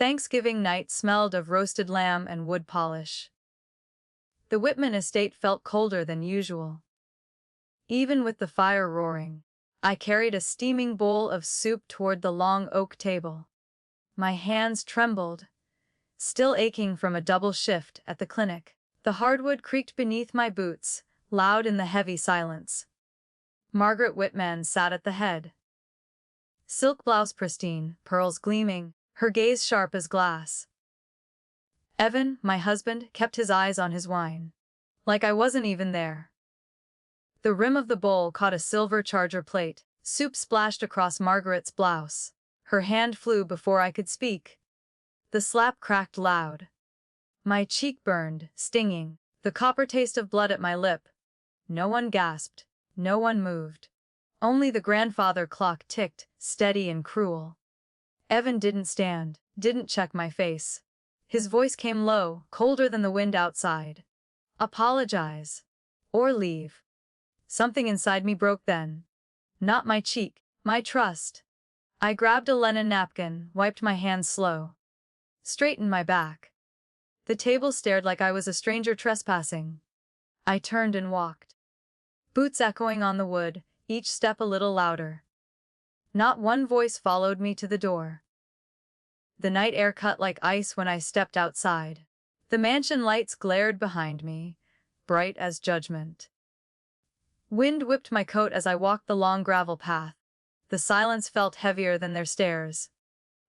Thanksgiving night smelled of roasted lamb and wood polish. The Whitman estate felt colder than usual. Even with the fire roaring, I carried a steaming bowl of soup toward the long oak table. My hands trembled, still aching from a double shift at the clinic. The hardwood creaked beneath my boots, loud in the heavy silence. Margaret Whitman sat at the head. Silk blouse pristine, pearls gleaming, her gaze sharp as glass. Evan, my husband, kept his eyes on his wine, like I wasn't even there. The rim of the bowl caught a silver charger plate. Soup splashed across Margaret's blouse. Her hand flew before I could speak. The slap cracked loud. My cheek burned, stinging, the copper taste of blood at my lip. No one gasped. No one moved. Only the grandfather clock ticked, steady and cruel. Evan didn't stand, didn't check my face. His voice came low, colder than the wind outside. Apologize. Or leave. Something inside me broke then. Not my cheek, my trust. I grabbed a linen napkin, wiped my hands slow. Straightened my back. The table stared like I was a stranger trespassing. I turned and walked. Boots echoing on the wood, each step a little louder. Not one voice followed me to the door. The night air cut like ice when I stepped outside. The mansion lights glared behind me, bright as judgment. Wind whipped my coat as I walked the long gravel path. The silence felt heavier than their stares.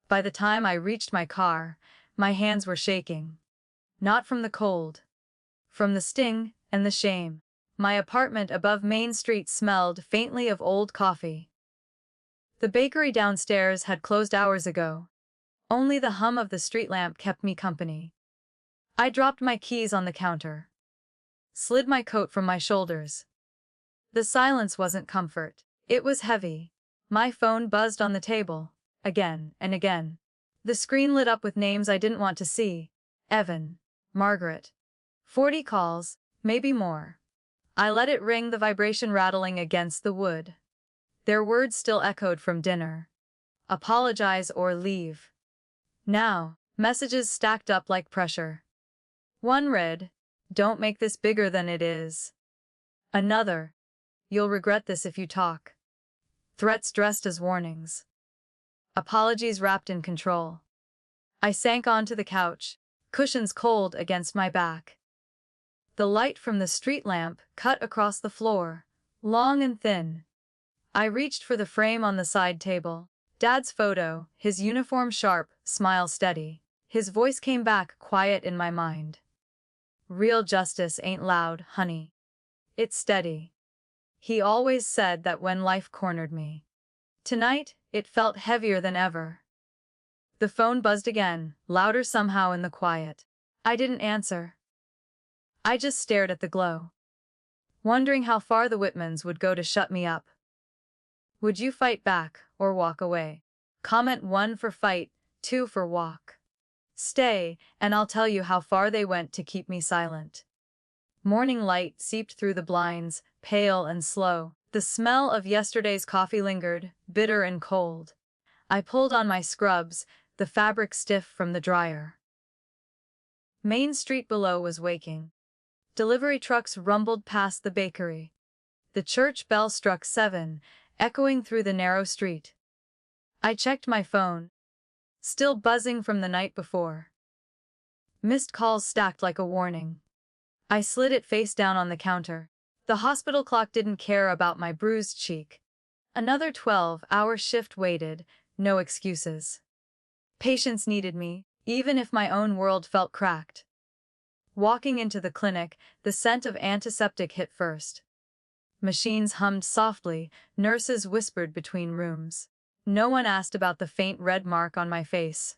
By the time I reached my car, my hands were shaking. Not from the cold. From the sting and the shame. My apartment above Main Street smelled faintly of old coffee. The bakery downstairs had closed hours ago. Only the hum of the street lamp kept me company. I dropped my keys on the counter. Slid my coat from my shoulders. The silence wasn't comfort. It was heavy. My phone buzzed on the table. Again and again. The screen lit up with names I didn't want to see. Evan. Margaret. 40 calls, maybe more. I let it ring, the vibration rattling against the wood. Their words still echoed from dinner. Apologize or leave. Now, messages stacked up like pressure. One read, "Don't make this bigger than it is." Another, "You'll regret this if you talk." Threats dressed as warnings. Apologies wrapped in control. I sank onto the couch, cushions cold against my back. The light from the street lamp cut across the floor, long and thin. I reached for the frame on the side table. Dad's photo, his uniform sharp, smile steady. His voice came back quiet in my mind. Real justice ain't loud, honey. It's steady. He always said that when life cornered me. Tonight, it felt heavier than ever. The phone buzzed again, louder somehow in the quiet. I didn't answer. I just stared at the glow, wondering how far the Whitmans would go to shut me up. Would you fight back or walk away? Comment 1 for fight, 2 for walk. Stay, and I'll tell you how far they went to keep me silent. Morning light seeped through the blinds, pale and slow. The smell of yesterday's coffee lingered, bitter and cold. I pulled on my scrubs, the fabric stiff from the dryer. Main Street below was waking. Delivery trucks rumbled past the bakery. The church bell struck 7, echoing through the narrow street. I checked my phone. Still buzzing from the night before. Missed calls stacked like a warning. I slid it face down on the counter. The hospital clock didn't care about my bruised cheek. Another 12-hour shift waited, no excuses. Patients needed me, even if my own world felt cracked. Walking into the clinic, the scent of antiseptic hit first. Machines hummed softly, nurses whispered between rooms. No one asked about the faint red mark on my face.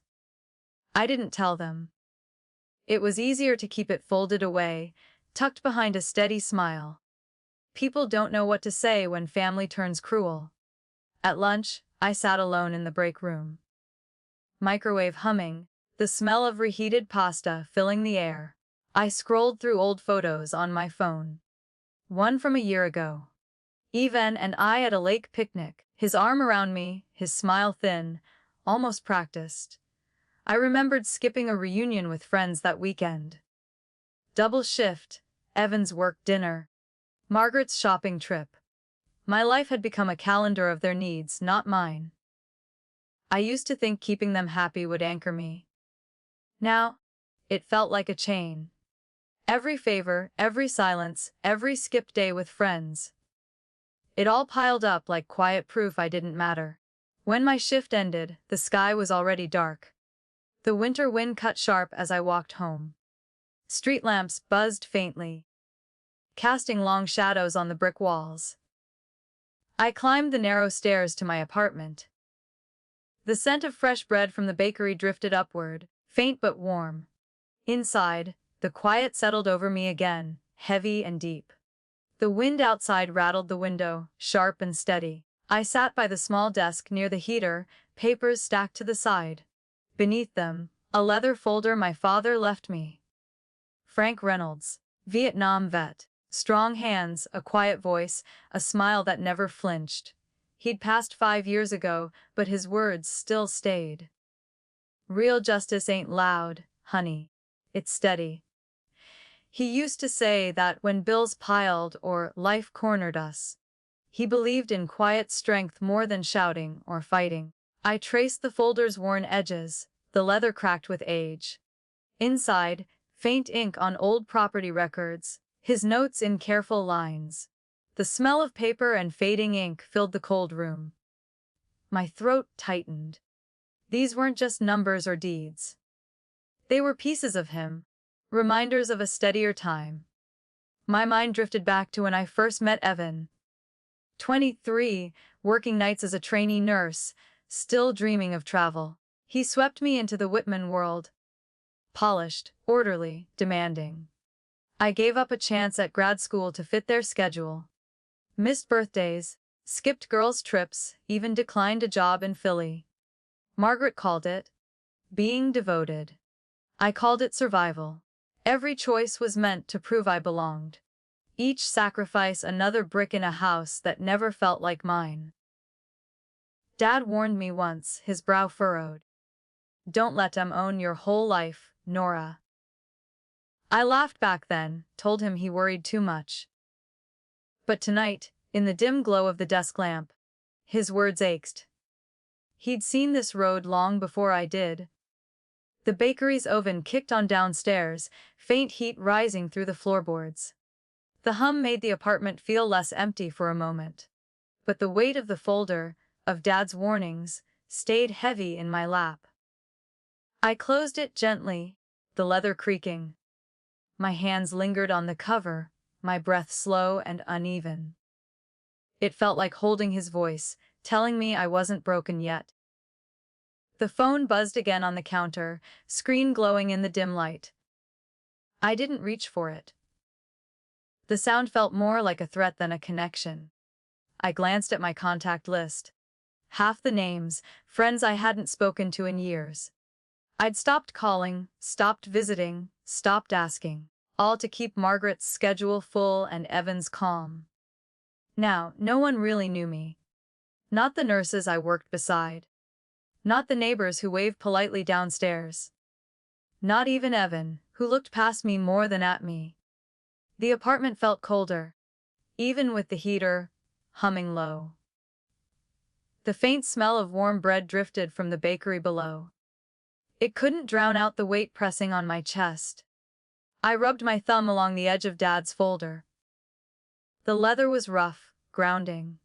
I didn't tell them. It was easier to keep it folded away, tucked behind a steady smile. People don't know what to say when family turns cruel. At lunch, I sat alone in the break room. Microwave humming, the smell of reheated pasta filling the air. I scrolled through old photos on my phone. One from a year ago. Evan and I at a lake picnic, his arm around me, his smile thin, almost practiced. I remembered skipping a reunion with friends that weekend. Double shift, Evan's work dinner, Margaret's shopping trip. My life had become a calendar of their needs, not mine. I used to think keeping them happy would anchor me. Now, it felt like a chain. Every favor, every silence, every skipped day with friends. It all piled up like quiet proof I didn't matter. When my shift ended, the sky was already dark. The winter wind cut sharp as I walked home. Street lamps buzzed faintly, casting long shadows on the brick walls. I climbed the narrow stairs to my apartment. The scent of fresh bread from the bakery drifted upward, faint but warm. Inside, the quiet settled over me again, heavy and deep. The wind outside rattled the window, sharp and steady. I sat by the small desk near the heater, papers stacked to the side. Beneath them, a leather folder my father left me. Frank Reynolds, Vietnam vet. Strong hands, a quiet voice, a smile that never flinched. He'd passed 5 years ago, but his words still stayed. Real justice ain't loud, honey. It's steady. He used to say that when bills piled or life cornered us, he believed in quiet strength more than shouting or fighting. I traced the folder's worn edges, the leather cracked with age. Inside, faint ink on old property records, his notes in careful lines. The smell of paper and fading ink filled the cold room. My throat tightened. These weren't just numbers or deeds. They were pieces of him, reminders of a steadier time. My mind drifted back to when I first met Evan. 23, working nights as a trainee nurse, still dreaming of travel. He swept me into the Whitman world. Polished, orderly, demanding. I gave up a chance at grad school to fit their schedule. Missed birthdays, skipped girls' trips, even declined a job in Philly. Margaret called it being devoted. I called it survival. Every choice was meant to prove I belonged. Each sacrifice another brick in a house that never felt like mine. Dad warned me once, his brow furrowed. Don't let them own your whole life, Nora. I laughed back then, told him he worried too much. But tonight, in the dim glow of the desk lamp, his words ached. He'd seen this road long before I did. The bakery's oven kicked on downstairs, faint heat rising through the floorboards. The hum made the apartment feel less empty for a moment. But the weight of the folder, of Dad's warnings, stayed heavy in my lap. I closed it gently, the leather creaking. My hands lingered on the cover, my breath slow and uneven. It felt like holding his voice, telling me I wasn't broken yet. The phone buzzed again on the counter, screen glowing in the dim light. I didn't reach for it. The sound felt more like a threat than a connection. I glanced at my contact list. Half the names, friends I hadn't spoken to in years. I'd stopped calling, stopped visiting, stopped asking, all to keep Margaret's schedule full and Evan's calm. Now, no one really knew me. Not the nurses I worked beside. Not the neighbors who waved politely downstairs. Not even Evan, who looked past me more than at me. The apartment felt colder, even with the heater humming low. The faint smell of warm bread drifted from the bakery below. It couldn't drown out the weight pressing on my chest. I rubbed my thumb along the edge of Dad's folder. The leather was rough, grounding.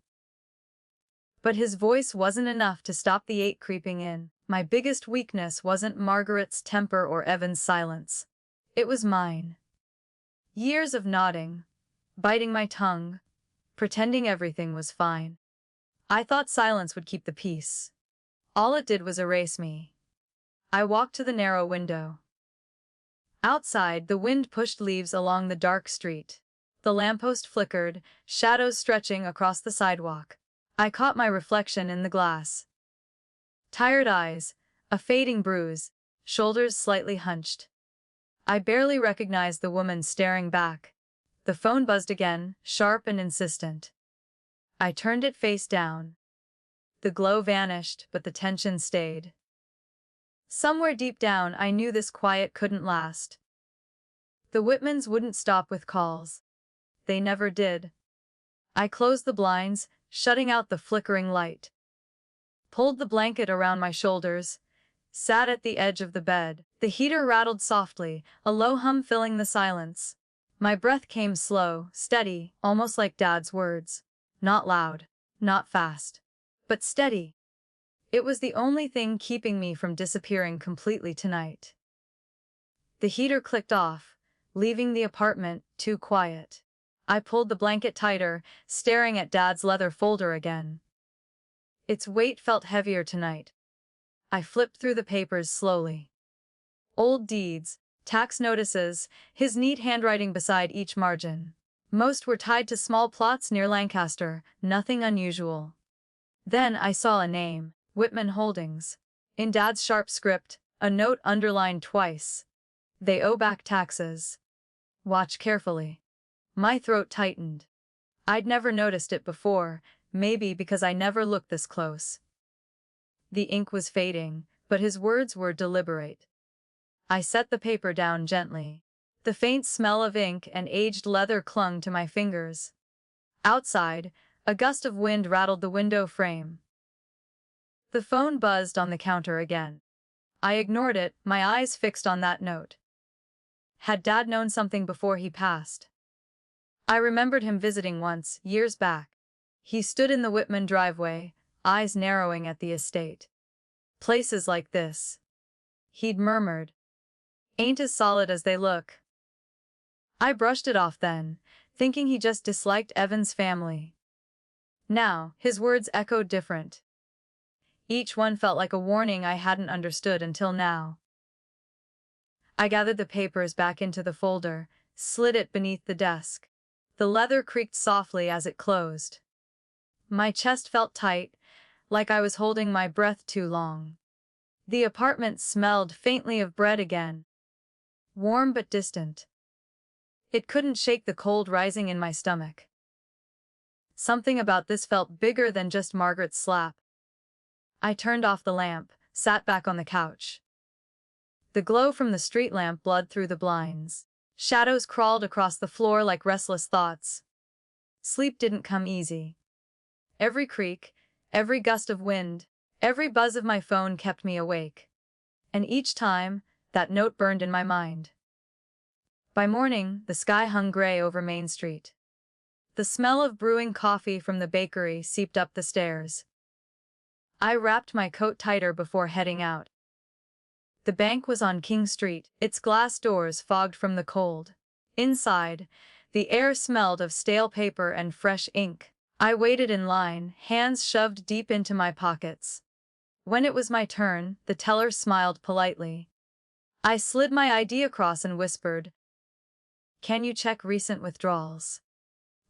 But his voice wasn't enough to stop the ache creeping in. My biggest weakness wasn't Margaret's temper or Evan's silence. It was mine. Years of nodding, biting my tongue, pretending everything was fine. I thought silence would keep the peace. All it did was erase me. I walked to the narrow window. Outside, the wind pushed leaves along the dark street. The lamppost flickered, shadows stretching across the sidewalk. I caught my reflection in the glass. Tired eyes, a fading bruise, shoulders slightly hunched. I barely recognized the woman staring back. The phone buzzed again, sharp and insistent. I turned it face down. The glow vanished, but the tension stayed. Somewhere deep down, I knew this quiet couldn't last. The Whitmans wouldn't stop with calls. They never did. I closed the blinds, shutting out the flickering light. Pulled the blanket around my shoulders, sat at the edge of the bed. The heater rattled softly, a low hum filling the silence. My breath came slow, steady, almost like Dad's words. Not loud, not fast, but steady. It was the only thing keeping me from disappearing completely tonight. The heater clicked off, leaving the apartment too quiet. I pulled the blanket tighter, staring at Dad's leather folder again. Its weight felt heavier tonight. I flipped through the papers slowly. Old deeds, tax notices, his neat handwriting beside each margin. Most were tied to small plots near Lancaster, nothing unusual. Then I saw a name, Whitman Holdings. In Dad's sharp script, a note underlined twice. They owe back taxes. Watch carefully. My throat tightened. I'd never noticed it before, maybe because I never looked this close. The ink was fading, but his words were deliberate. I set the paper down gently. The faint smell of ink and aged leather clung to my fingers. Outside, a gust of wind rattled the window frame. The phone buzzed on the counter again. I ignored it, my eyes fixed on that note. Had Dad known something before he passed? I remembered him visiting once, years back. He stood in the Whitman driveway, eyes narrowing at the estate. Places like this, he'd murmured, ain't as solid as they look. I brushed it off then, thinking he just disliked Evan's family. Now, his words echoed different. Each one felt like a warning I hadn't understood until now. I gathered the papers back into the folder, slid it beneath the desk. The leather creaked softly as it closed. My chest felt tight, like I was holding my breath too long. The apartment smelled faintly of bread again. Warm but distant. It couldn't shake the cold rising in my stomach. Something about this felt bigger than just Margaret's slap. I turned off the lamp, sat back on the couch. The glow from the street lamp bled through the blinds. Shadows crawled across the floor like restless thoughts. Sleep didn't come easy. Every creak, every gust of wind, every buzz of my phone kept me awake. And each time, that note burned in my mind. By morning, the sky hung gray over Main Street. The smell of brewing coffee from the bakery seeped up the stairs. I wrapped my coat tighter before heading out. The bank was on King Street, its glass doors fogged from the cold. Inside, the air smelled of stale paper and fresh ink. I waited in line, hands shoved deep into my pockets. When it was my turn, the teller smiled politely. I slid my ID across and whispered, "Can you check recent withdrawals?"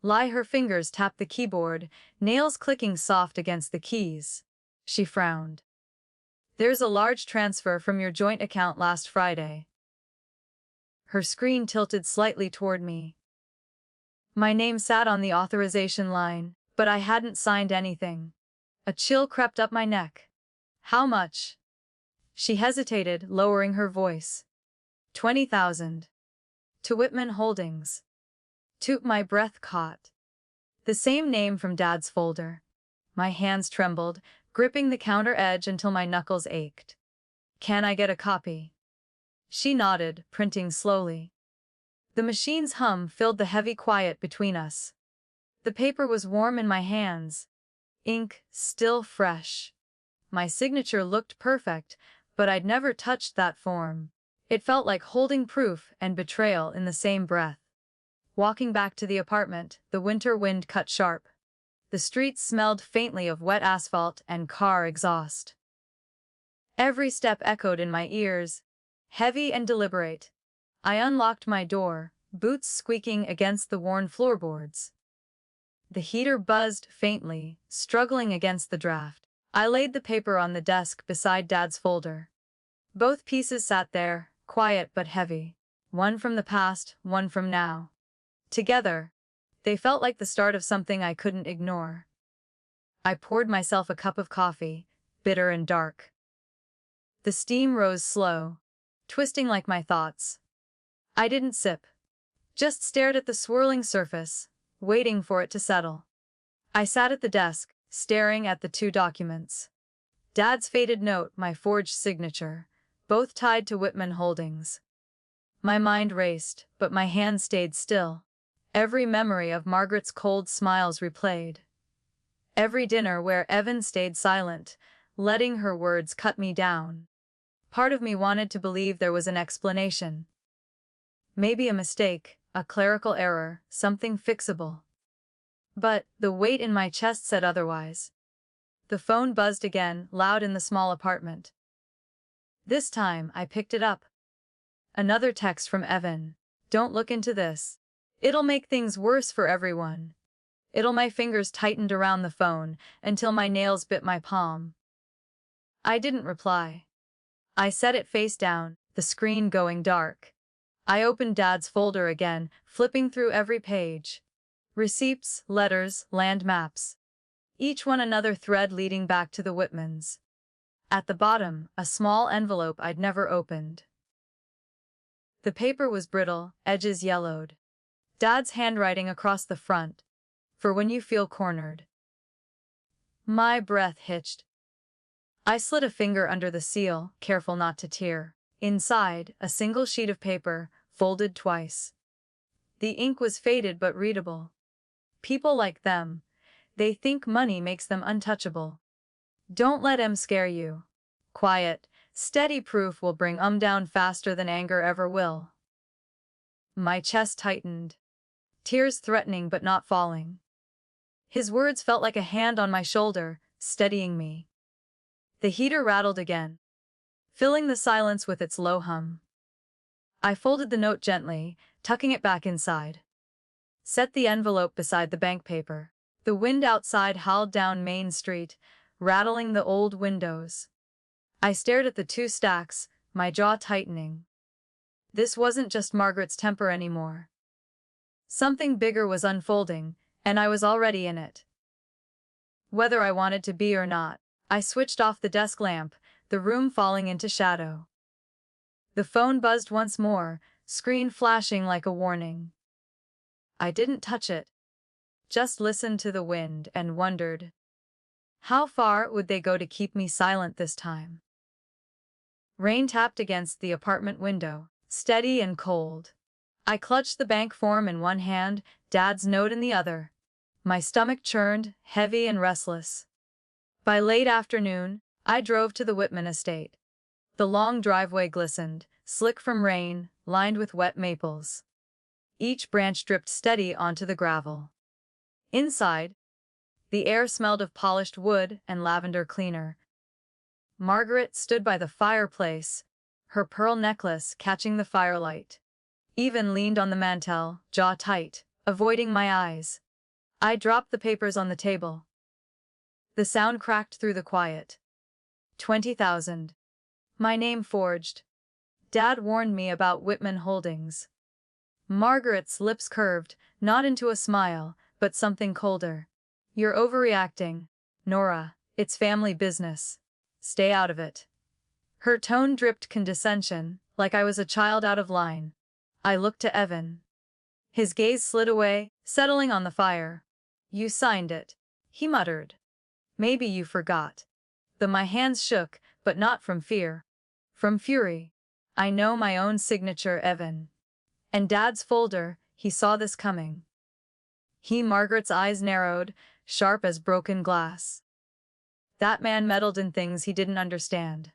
Her fingers tapped the keyboard, nails clicking soft against the keys. She frowned. "There's a large transfer from your joint account last Friday." Her screen tilted slightly toward me. My name sat on the authorization line, but I hadn't signed anything. A chill crept up my neck. "How much?" She hesitated, lowering her voice. 20,000. To Whitman Holdings. My breath caught. The same name from Dad's folder. My hands trembled, gripping the counter edge until my knuckles ached. "Can I get a copy?" She nodded, printing slowly. The machine's hum filled the heavy quiet between us. The paper was warm in my hands. Ink still fresh. My signature looked perfect, but I'd never touched that form. It felt like holding proof and betrayal in the same breath. Walking back to the apartment, the winter wind cut sharp. The streets smelled faintly of wet asphalt and car exhaust. Every step echoed in my ears, heavy and deliberate. I unlocked my door, boots squeaking against the worn floorboards. The heater buzzed faintly, struggling against the draft. I laid the paper on the desk beside Dad's folder. Both pieces sat there, quiet but heavy. One from the past, one from now. Together, they felt like the start of something I couldn't ignore. I poured myself a cup of coffee, bitter and dark. The steam rose slow, twisting like my thoughts. I didn't sip, just stared at the swirling surface, waiting for it to settle. I sat at the desk, staring at the two documents. Dad's faded note, my forged signature, both tied to Whitman Holdings. My mind raced, but my hand stayed still. Every memory of Margaret's cold smiles replayed. Every dinner where Evan stayed silent, letting her words cut me down. Part of me wanted to believe there was an explanation. Maybe a mistake, a clerical error, something fixable. But the weight in my chest said otherwise. The phone buzzed again, loud in the small apartment. This time, I picked it up. Another text from Evan. Don't look into this. It'll make things worse for everyone. My fingers tightened around the phone until my nails bit my palm. I didn't reply. I set it face down, the screen going dark. I opened Dad's folder again, flipping through every page. Receipts, letters, land maps. Each one another thread leading back to the Whitmans. At the bottom, a small envelope I'd never opened. The paper was brittle, edges yellowed. Dad's handwriting across the front. For when you feel cornered. My breath hitched. I slid a finger under the seal, careful not to tear. Inside, a single sheet of paper, folded twice. The ink was faded but readable. People like them, they think money makes them untouchable. Don't let 'em scare you. Quiet, steady proof will bring 'em down faster than anger ever will. My chest tightened. Tears threatening but not falling. His words felt like a hand on my shoulder, steadying me. The heater rattled again, filling the silence with its low hum. I folded the note gently, tucking it back inside. Set the envelope beside the bank paper. The wind outside howled down Main Street, rattling the old windows. I stared at the two stacks, my jaw tightening. This wasn't just Margaret's temper anymore. Something bigger was unfolding, and I was already in it. Whether I wanted to be or not, I switched off the desk lamp, the room falling into shadow. The phone buzzed once more, screen flashing like a warning. I didn't touch it. Just listened to the wind and wondered, how far would they go to keep me silent this time? Rain tapped against the apartment window, steady and cold. I clutched the bank form in one hand, Dad's note in the other. My stomach churned, heavy and restless. By late afternoon, I drove to the Whitman estate. The long driveway glistened, slick from rain, lined with wet maples. Each branch dripped steady onto the gravel. Inside, the air smelled of polished wood and lavender cleaner. Margaret stood by the fireplace, her pearl necklace catching the firelight. Evan leaned on the mantel, jaw tight, avoiding my eyes. I dropped the papers on the table. The sound cracked through the quiet. 20,000. My name forged. Dad warned me about Whitman Holdings. Margaret's lips curved, not into a smile, but something colder. You're overreacting, Nora. It's family business. Stay out of it. Her tone dripped condescension, like I was a child out of line. I looked to Evan. His gaze slid away, settling on the fire. You signed it, he muttered. Maybe you forgot. My hands shook, but not from fear. From fury. I know my own signature, Evan. And Dad's folder, he saw this coming. Margaret's eyes narrowed, sharp as broken glass. That man meddled in things he didn't understand.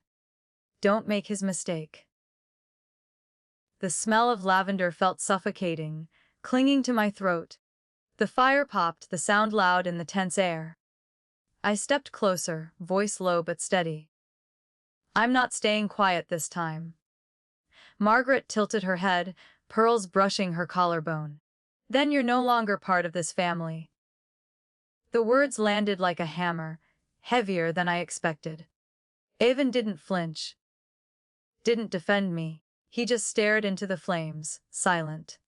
Don't make his mistake. The smell of lavender felt suffocating, clinging to my throat. The fire popped, the sound loud in the tense air. I stepped closer, voice low but steady. I'm not staying quiet this time. Margaret tilted her head, pearls brushing her collarbone. Then you're no longer part of this family. The words landed like a hammer, heavier than I expected. Evan didn't flinch. Didn't defend me. He just stared into the flames, silent.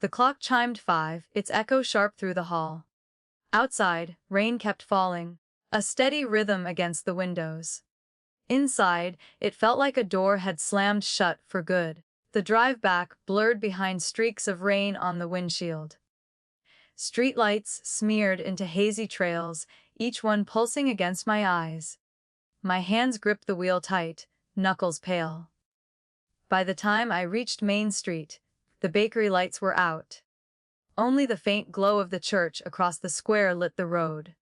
The clock chimed 5, its echo sharp through the hall. Outside, rain kept falling, a steady rhythm against the windows. Inside, it felt like a door had slammed shut for good. The drive back blurred behind streaks of rain on the windshield. Streetlights smeared into hazy trails, each one pulsing against my eyes. My hands gripped the wheel tight, knuckles pale. By the time I reached Main Street, the bakery lights were out. Only the faint glow of the church across the square lit the road.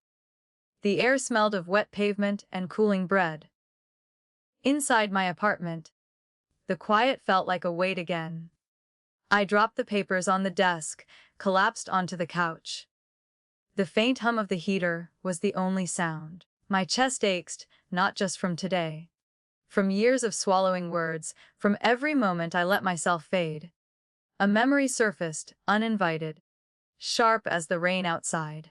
The air smelled of wet pavement and cooling bread. Inside my apartment, the quiet felt like a weight again. I dropped the papers on the desk, collapsed onto the couch. The faint hum of the heater was the only sound. My chest ached, not just from today. From years of swallowing words, from every moment I let myself fade. A memory surfaced, uninvited, sharp as the rain outside.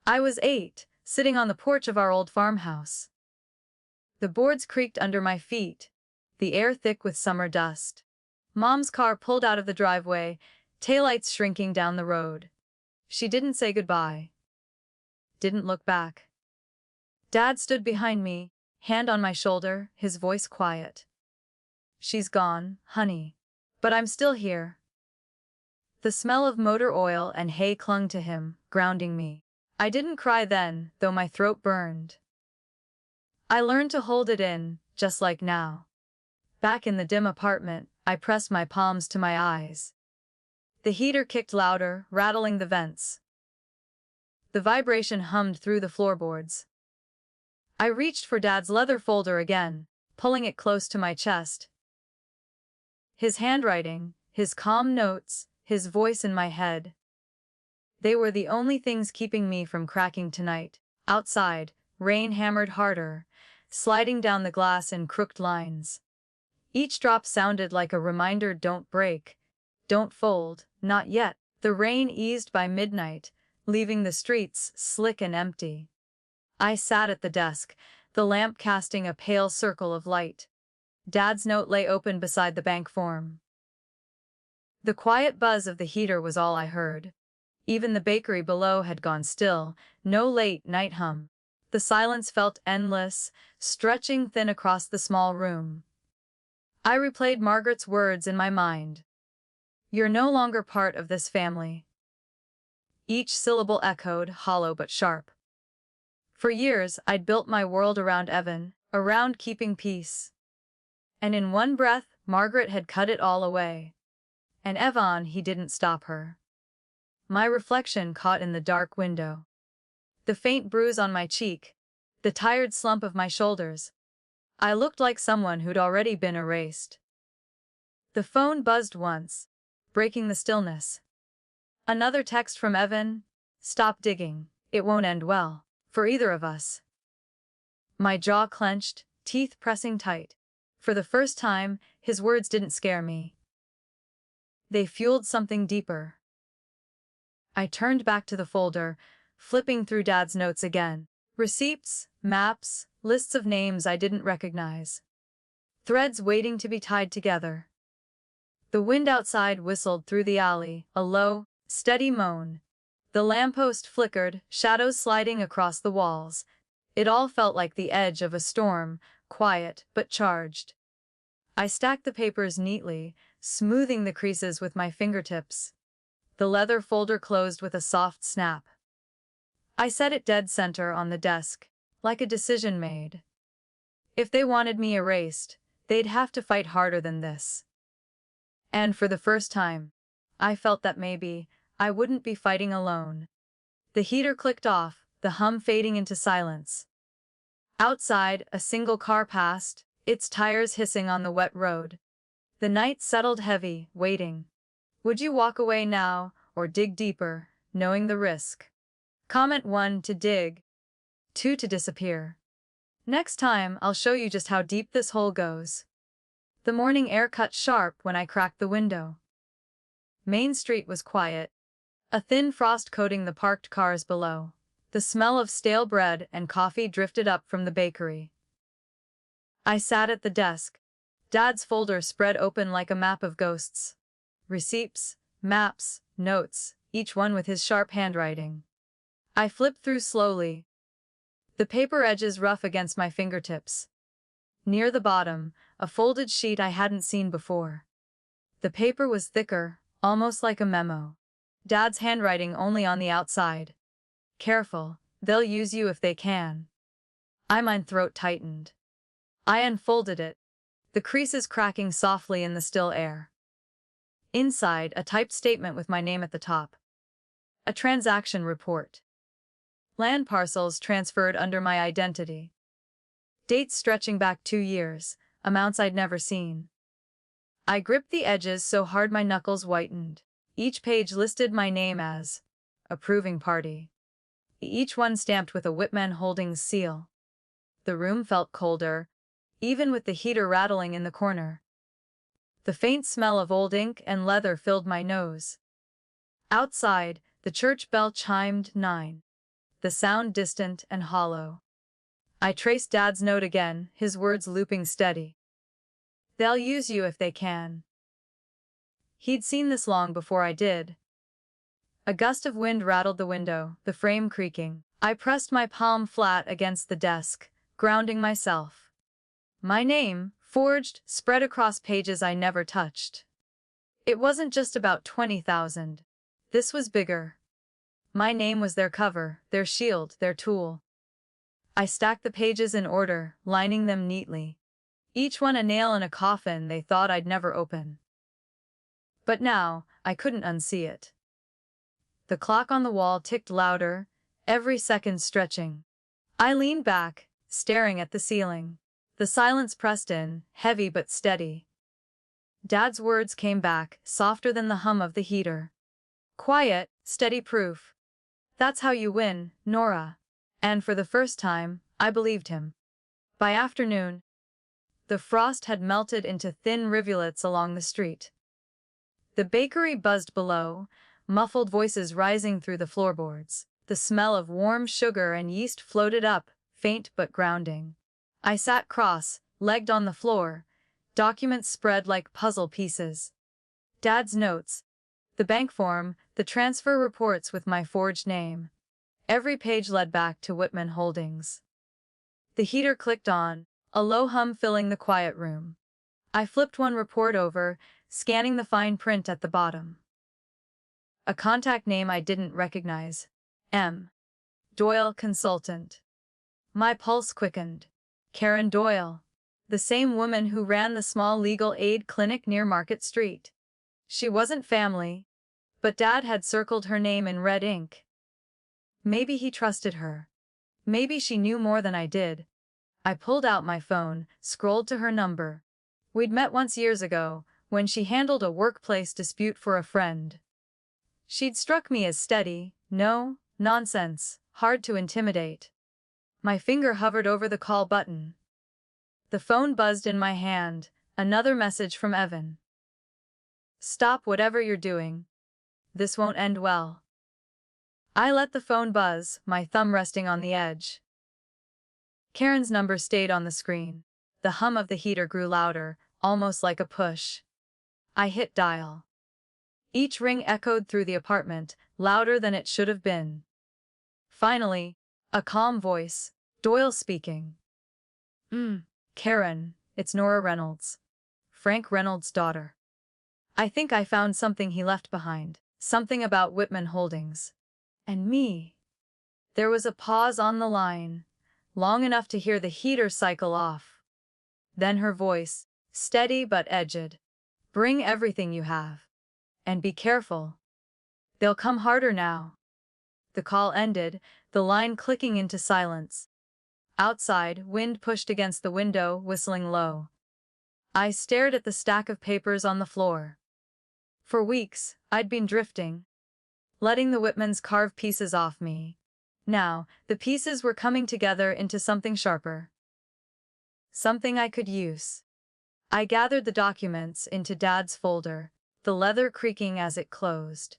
I was 8, sitting on the porch of our old farmhouse. The boards creaked under my feet, the air thick with summer dust. Mom's car pulled out of the driveway, taillights shrinking down the road. She didn't say goodbye. Didn't look back. Dad stood behind me, hand on my shoulder, his voice quiet. "She's gone, honey. But I'm still here." The smell of motor oil and hay clung to him, grounding me. I didn't cry then, though my throat burned. I learned to hold it in, just like now. Back in the dim apartment, I pressed my palms to my eyes. The heater kicked louder, rattling the vents. The vibration hummed through the floorboards. I reached for Dad's leather folder again, pulling it close to my chest. His handwriting, his calm notes, his voice in my head. They were the only things keeping me from cracking tonight. Outside, rain hammered harder, sliding down the glass in crooked lines. Each drop sounded like a reminder: don't break, don't fold, not yet. The rain eased by midnight, leaving the streets slick and empty. I sat at the desk, the lamp casting a pale circle of light. Dad's note lay open beside the bank form. The quiet buzz of the heater was all I heard. Even the bakery below had gone still, no late-night hum. The silence felt endless, stretching thin across the small room. I replayed Margaret's words in my mind. "You're no longer part of this family." Each syllable echoed, hollow but sharp. For years, I'd built my world around Evan, around keeping peace. And in one breath, Margaret had cut it all away. And Evan, he didn't stop her. My reflection caught in the dark window. The faint bruise on my cheek, the tired slump of my shoulders. I looked like someone who'd already been erased. The phone buzzed once, breaking the stillness. Another text from Evan: "Stop digging, it won't end well, for either of us." My jaw clenched, teeth pressing tight. For the first time, his words didn't scare me. They fueled something deeper. I turned back to the folder, flipping through Dad's notes again. Receipts, maps, lists of names I didn't recognize. Threads waiting to be tied together. The wind outside whistled through the alley, a low, steady moan. The lamppost flickered, shadows sliding across the walls. It all felt like the edge of a storm, quiet but charged. I stacked the papers neatly, smoothing the creases with my fingertips. The leather folder closed with a soft snap. I set it dead center on the desk, like a decision made. If they wanted me erased, they'd have to fight harder than this. And for the first time, I felt that maybe I wouldn't be fighting alone. The heater clicked off, the hum fading into silence. Outside, a single car passed, its tires hissing on the wet road. The night settled heavy, waiting. Would you walk away now, or dig deeper, knowing the risk? Comment 1 to dig, 2 to disappear. Next time, I'll show you just how deep this hole goes. The morning air cut sharp when I cracked the window. Main Street was quiet, a thin frost coating the parked cars below. The smell of stale bread and coffee drifted up from the bakery. I sat at the desk, Dad's folder spread open like a map of ghosts. Receipts, maps, notes, each one with his sharp handwriting. I flipped through slowly, the paper edges rough against my fingertips. Near the bottom, a folded sheet I hadn't seen before. The paper was thicker, almost like a memo. Dad's handwriting only on the outside. Careful, they'll use you if they can. My throat tightened. I unfolded it, the creases cracking softly in the still air. Inside, a typed statement with my name at the top. A transaction report. Land parcels transferred under my identity. Dates stretching back 2 years, amounts I'd never seen. I gripped the edges so hard my knuckles whitened. Each page listed my name as approving party. Each one stamped with a Whitman Holdings seal. The room felt colder, even with the heater rattling in the corner. The faint smell of old ink and leather filled my nose. Outside, the church bell chimed 9. The sound distant and hollow. I traced Dad's note again, his words looping steady. They'll use you if they can. He'd seen this long before I did. A gust of wind rattled the window, the frame creaking. I pressed my palm flat against the desk, grounding myself. My name, forged, spread across pages I never touched. It wasn't just about 20,000. This was bigger. My name was their cover, their shield, their tool. I stacked the pages in order, lining them neatly. Each one a nail in a coffin they thought I'd never open. But now, I couldn't unsee it. The clock on the wall ticked louder, every second stretching. I leaned back, staring at the ceiling. The silence pressed in, heavy but steady. Dad's words came back, softer than the hum of the heater. Quiet, steady proof. That's how you win, Nora. And for the first time, I believed him. By afternoon, the frost had melted into thin rivulets along the street. The bakery buzzed below, muffled voices rising through the floorboards. The smell of warm sugar and yeast floated up, faint but grounding. I sat cross-legged on the floor, documents spread like puzzle pieces. Dad's notes, the bank form, the transfer reports with my forged name. Every page led back to Whitman Holdings. The heater clicked on, a low hum filling the quiet room. I flipped one report over, scanning the fine print at the bottom. A contact name I didn't recognize. M. Doyle Consultant. My pulse quickened. Karen Doyle. The same woman who ran the small legal aid clinic near Market Street. She wasn't family, but Dad had circled her name in red ink. Maybe he trusted her. Maybe she knew more than I did. I pulled out my phone, scrolled to her number. We'd met once years ago, when she handled a workplace dispute for a friend. She'd struck me as steady, no nonsense, hard to intimidate. My finger hovered over the call button. The phone buzzed in my hand, another message from Evan. Stop whatever you're doing. This won't end well. I let the phone buzz, my thumb resting on the edge. Karen's number stayed on the screen. The hum of the heater grew louder, almost like a push. I hit dial. Each ring echoed through the apartment, louder than it should have been. Finally, a calm voice, Doyle speaking. Karen, it's Nora Reynolds. Frank Reynolds' daughter. I think I found something he left behind, something about Whitman Holdings. And me. There was a pause on the line, long enough to hear the heater cycle off. Then her voice, steady but edged. Bring everything you have. And be careful. They'll come harder now. The call ended, the line clicking into silence. Outside, wind pushed against the window, whistling low. I stared at the stack of papers on the floor. For weeks, I'd been drifting, letting the Whitmans carve pieces off me. Now, the pieces were coming together into something sharper. Something I could use. I gathered the documents into Dad's folder, the leather creaking as it closed.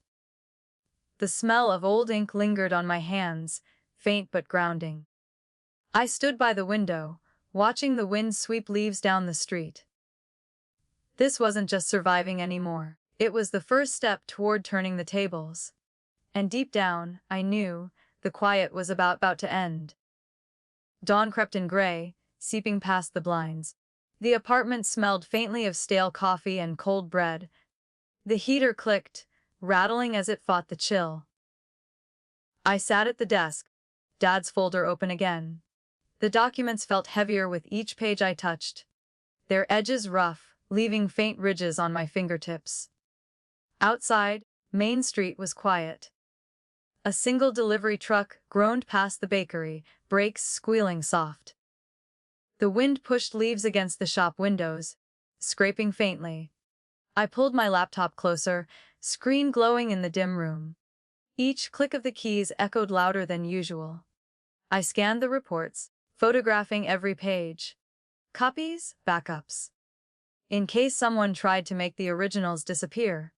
The smell of old ink lingered on my hands, faint but grounding. I stood by the window, watching the wind sweep leaves down the street. This wasn't just surviving anymore. It was the first step toward turning the tables. And deep down, I knew, the quiet was about to end. Dawn crept in gray, seeping past the blinds. The apartment smelled faintly of stale coffee and cold bread. The heater clicked, rattling as it fought the chill. I sat at the desk, Dad's folder open again. The documents felt heavier with each page I touched, their edges rough, leaving faint ridges on my fingertips. Outside, Main Street was quiet. A single delivery truck groaned past the bakery, brakes squealing soft. The wind pushed leaves against the shop windows, scraping faintly. I pulled my laptop closer, screen glowing in the dim room. Each click of the keys echoed louder than usual. I scanned the reports, photographing every page. Copies, backups. In case someone tried to make the originals disappear.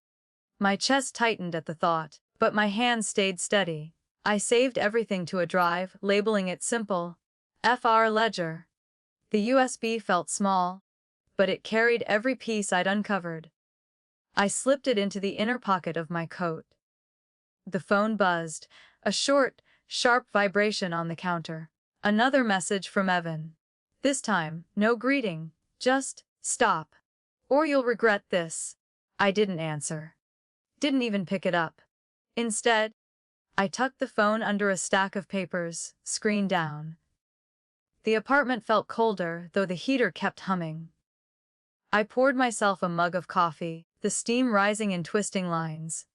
My chest tightened at the thought, but my hands stayed steady. I saved everything to a drive, labeling it simple. FR Ledger. The USB felt small, but it carried every piece I'd uncovered. I slipped it into the inner pocket of my coat. The phone buzzed, a short, sharp vibration on the counter. Another message from Evan. This time, no greeting, just, stop. Or you'll regret this. I didn't answer. Didn't even pick it up. Instead, I tucked the phone under a stack of papers, screen down. The apartment felt colder, though the heater kept humming. I poured myself a mug of coffee, the steam rising in twisting lines.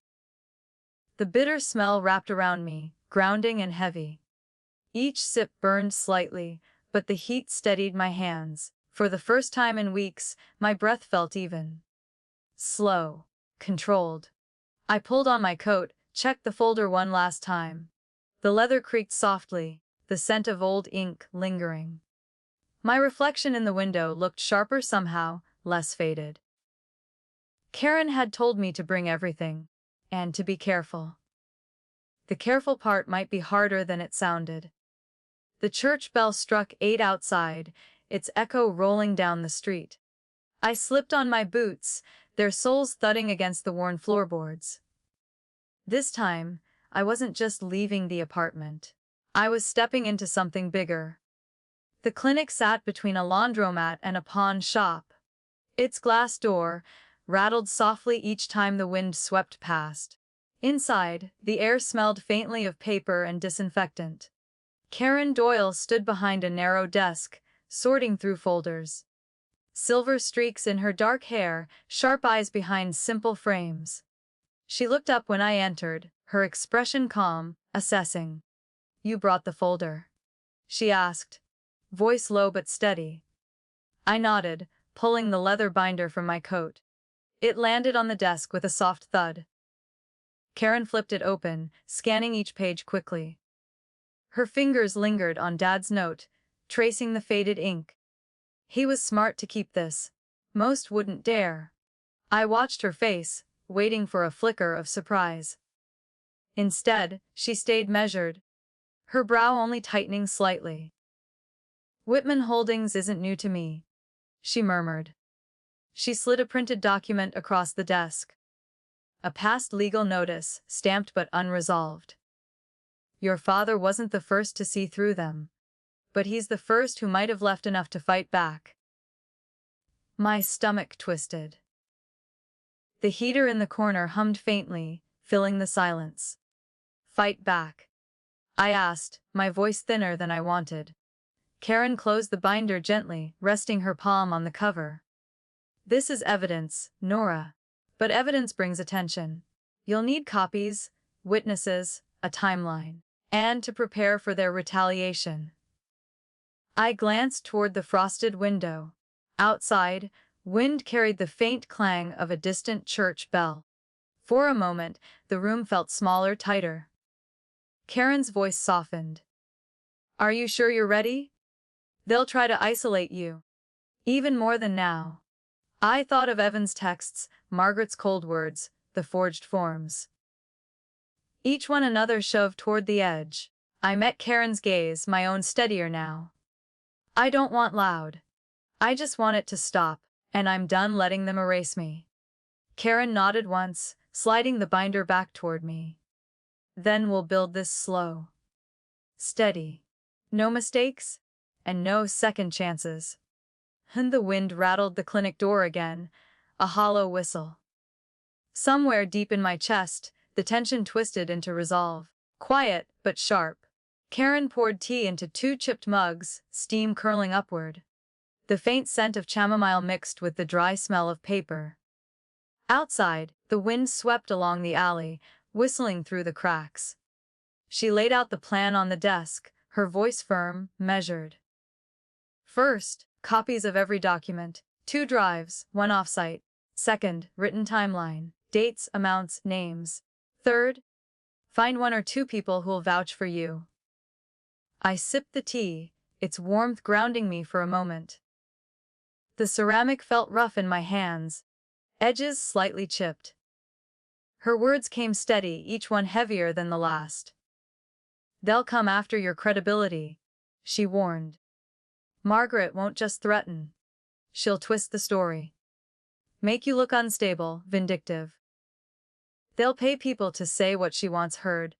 The bitter smell wrapped around me, grounding and heavy. Each sip burned slightly, but the heat steadied my hands. For the first time in weeks, my breath felt even. Slow, controlled. I pulled on my coat, checked the folder one last time. The leather creaked softly, the scent of old ink lingering. My reflection in the window looked sharper somehow, less faded. Karen had told me to bring everything, and to be careful. The careful part might be harder than it sounded. The church bell struck 8 outside, its echo rolling down the street. I slipped on my boots, their soles thudding against the worn floorboards. This time, I wasn't just leaving the apartment. I was stepping into something bigger. The clinic sat between a laundromat and a pawn shop. Its glass door rattled softly each time the wind swept past. Inside, the air smelled faintly of paper and disinfectant. Karen Doyle stood behind a narrow desk, sorting through folders. Silver streaks in her dark hair, sharp eyes behind simple frames. She looked up when I entered, her expression calm, assessing. "You brought the folder?" she asked, voice low but steady. I nodded, pulling the leather binder from my coat. It landed on the desk with a soft thud. Karen flipped it open, scanning each page quickly. Her fingers lingered on Dad's note, tracing the faded ink. He was smart to keep this. Most wouldn't dare. I watched her face, waiting for a flicker of surprise. Instead, she stayed measured, her brow only tightening slightly. "Whitman Holdings isn't new to me," she murmured. She slid a printed document across the desk. A past legal notice, stamped but unresolved. "Your father wasn't the first to see through them, but he's the first who might have left enough to fight back." My stomach twisted. The heater in the corner hummed faintly, filling the silence. "Fight back?" I asked, my voice thinner than I wanted. Karen closed the binder gently, resting her palm on the cover. "This is evidence, Nora. But evidence brings attention. You'll need copies, witnesses, a timeline, and to prepare for their retaliation." I glanced toward the frosted window. Outside, wind carried the faint clang of a distant church bell. For a moment, the room felt smaller, tighter. Karen's voice softened. "Are you sure you're ready? They'll try to isolate you. Even more than now." I thought of Evan's texts, Margaret's cold words, the forged forms. Each one another shoved toward the edge. I met Karen's gaze, my own steadier now. "I don't want loud. I just want it to stop, and I'm done letting them erase me." Karen nodded once, sliding the binder back toward me. "Then we'll build this slow. Steady. No mistakes? and no second chances. And the wind rattled the clinic door again, a hollow whistle. Somewhere deep in my chest, the tension twisted into resolve. Quiet, but sharp. Karen poured tea into 2 chipped mugs, steam curling upward. The faint scent of chamomile mixed with the dry smell of paper. Outside, the wind swept along the alley, whistling through the cracks. She laid out the plan on the desk, her voice firm, measured. First, copies of every document, 2 drives, 1 offsite. Second, written timeline, dates, amounts, names. Third, find 1 or 2 people who'll vouch for you. I sipped the tea, its warmth grounding me for a moment. The ceramic felt rough in my hands, edges slightly chipped. Her words came steady, each one heavier than the last. They'll come after your credibility, she warned. Margaret won't just threaten. She'll twist the story. Make you look unstable, vindictive. They'll pay people to say what she wants heard.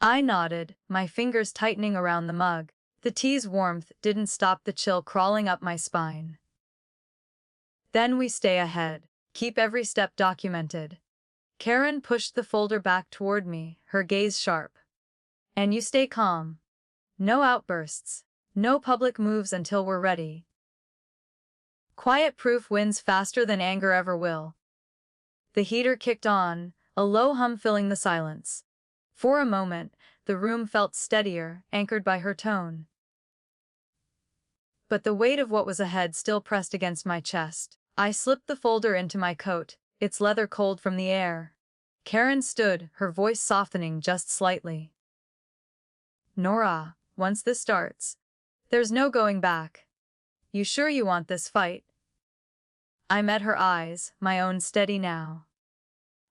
I nodded, my fingers tightening around the mug. The tea's warmth didn't stop the chill crawling up my spine. Then we stay ahead. Keep every step documented. Karen pushed the folder back toward me, her gaze sharp. And you stay calm. No outbursts. No public moves until we're ready. Quiet proof wins faster than anger ever will. The heater kicked on, a low hum filling the silence. For a moment, the room felt steadier, anchored by her tone. But the weight of what was ahead still pressed against my chest. I slipped the folder into my coat, its leather cold from the air. Karen stood, her voice softening just slightly. Nora, once this starts, there's no going back. You sure you want this fight? I met her eyes, my own steady now.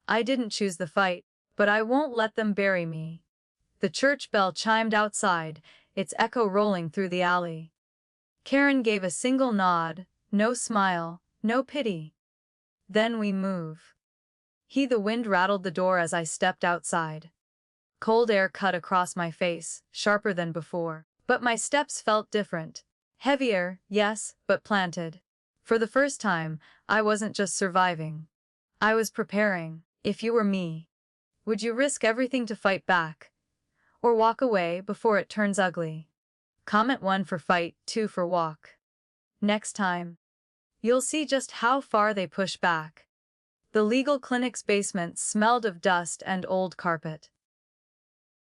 I didn't choose the fight, but I won't let them bury me. The church bell chimed outside, its echo rolling through the alley. Karen gave a single nod, no smile, no pity. Then we move. The wind rattled the door as I stepped outside. Cold air cut across my face, sharper than before. But my steps felt different. Heavier, yes, but planted. For the first time, I wasn't just surviving. I was preparing. If you were me, would you risk everything to fight back? Or walk away before it turns ugly? Comment 1 for fight, 2 for walk. Next time, you'll see just how far they push back. The legal clinic's basement smelled of dust and old carpet.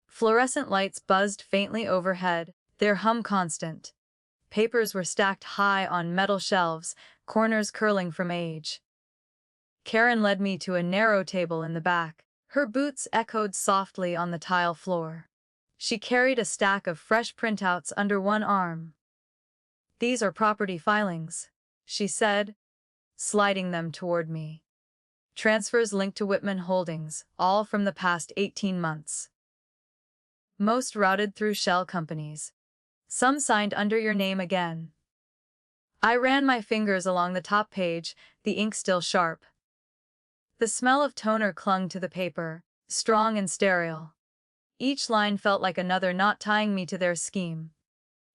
Fluorescent lights buzzed faintly overhead, their hum constant. Papers were stacked high on metal shelves, corners curling from age. Karen led me to a narrow table in the back. Her boots echoed softly on the tile floor. She carried a stack of fresh printouts under one arm. These are property filings, she said, sliding them toward me. Transfers linked to Whitman Holdings, all from the past 18 months. Most routed through shell companies. Some signed under your name again. I ran my fingers along the top page, the ink still sharp. The smell of toner clung to the paper, strong and sterile. Each line felt like another knot tying me to their scheme.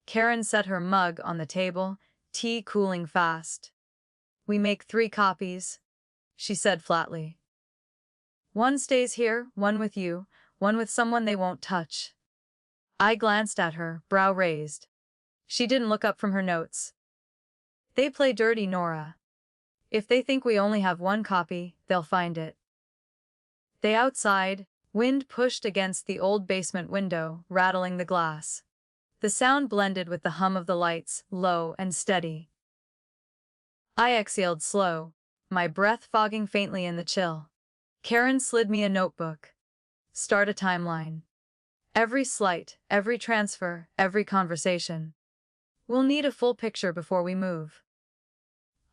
Karen set her mug on the table, tea cooling fast. We make 3 copies, she said flatly. 1 stays here, 1 with you, 1 with someone they won't touch. I glanced at her, brow raised. She didn't look up from her notes. They play dirty, Nora. If they think we only have 1 copy, they'll find it. They outside, wind pushed against the old basement window, rattling the glass. The sound blended with the hum of the lights, low and steady. I exhaled slow, my breath fogging faintly in the chill. Karen slid me a notebook. Start a timeline. Every slight, every transfer, every conversation. We'll need a full picture before we move.